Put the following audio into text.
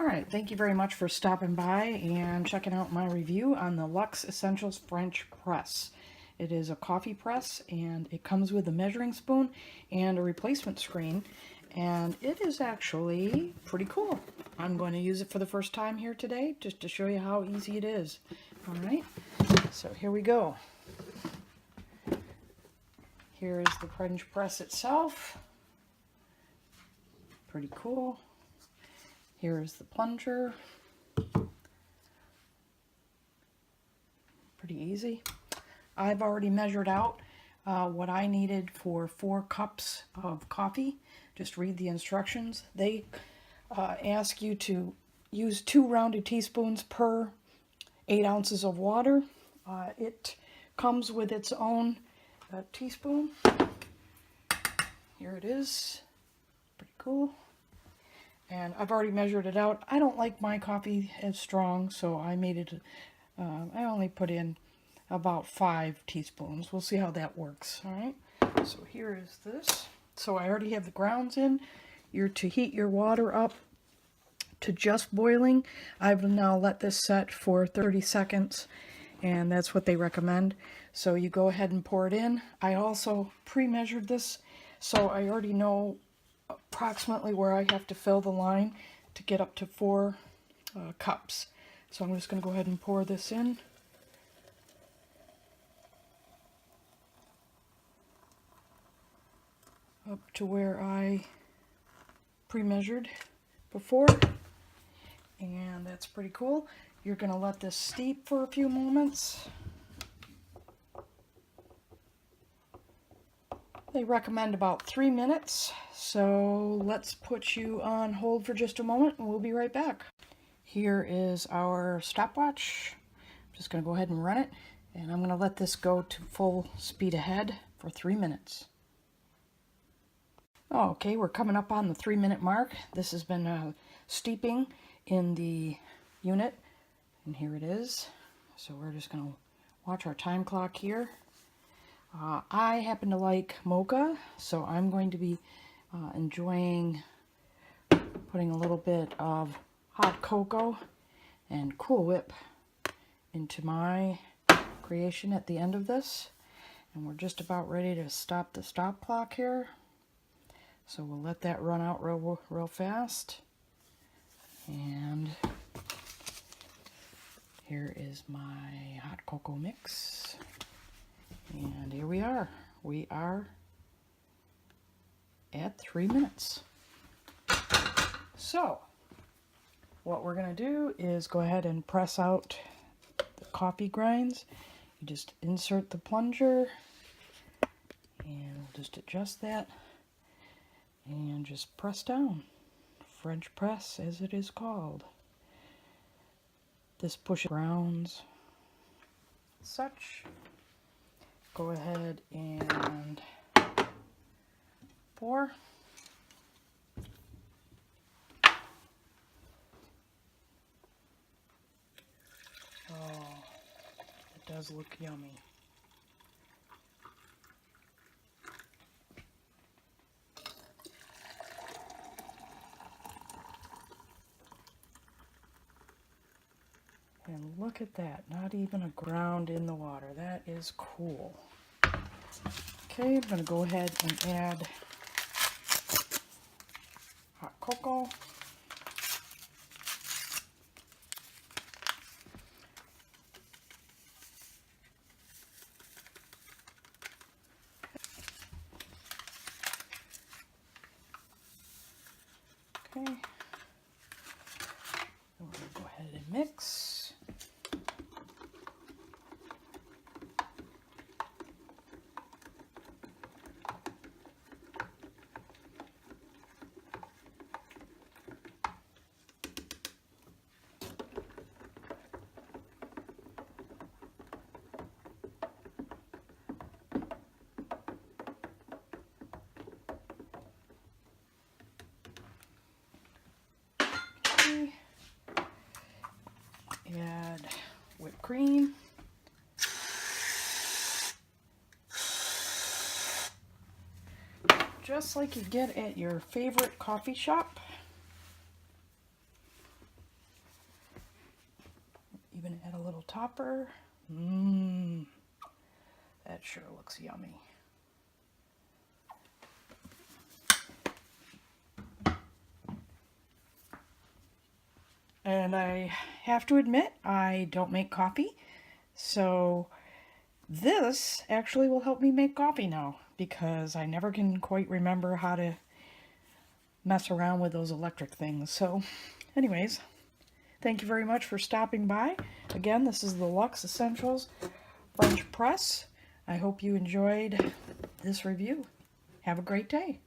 Alright, thank you very much for stopping by and checking out my review on the Luxe Essentials French Press. It is a coffee press and it comes with a measuring spoon and a replacement screen, and it is actually pretty cool. I'm going to use it for the first time here today just to show you how easy it is. Alright, so here we go. Here is the French press itself. Pretty cool. Here is the plunger. Pretty easy. I've already measured out what I needed for 4 cups of coffee. Just read the instructions. They ask you to use 2 rounded teaspoons per 8 ounces of water. It comes with its own teaspoon. Here it is. Pretty cool. And I've already measured it out. I don't like my coffee as strong, so I made it, I only put in about 5 teaspoons. We'll see how that works, all right? So here is this. So I already have the grounds in. You're to heat your water up to just boiling. I've now let this set for 30 seconds, and that's what they recommend. So you go ahead and pour it in. I also pre-measured this, so I already know approximately where I have to fill the line to get up to 4 cups. So I'm just going to go ahead and pour this in. Up to where I pre-measured before. And that's pretty cool. You're going to let this steep for a few moments. They recommend about 3 minutes, so let's put you on hold for just a moment and we'll be right back. Here is our stopwatch. I'm just going to go ahead and run it, and I'm going to let this go to full speed ahead for 3 minutes. Okay, we're coming up on the 3-minute mark. This has been steeping in the unit, and here it is. So we're just going to watch our time clock here. I happen to like mocha, so I'm going to be enjoying putting a little bit of hot cocoa and Cool Whip into my creation at the end of this. And we're just about ready to stop the stop clock here. So we'll let that run out real fast. And here is my hot cocoa mix. And here we are. We are at 3 minutes. So, what we're going to do is go ahead and press out the coffee grinds. You just insert the plunger, and we'll just adjust that, and just press down. French press, as it is called. This pushes grounds, such. Go ahead and pour. Oh, it does look yummy. And look at that, not even a ground in the water. That is cool. Okay, I'm going to go ahead and add hot cocoa. Okay, and we're going to go ahead and mix. Add whipped cream. Just like you get at your favorite coffee shop. even add a little topper. Mmm, that sure looks yummy. And I have to admit, I don't make coffee, so this actually will help me make coffee now, because I never can quite remember how to mess around with those electric things. So anyways, thank you very much for stopping by. Again, this is the Luxe Essentials French Press. I hope you enjoyed this review. Have a great day.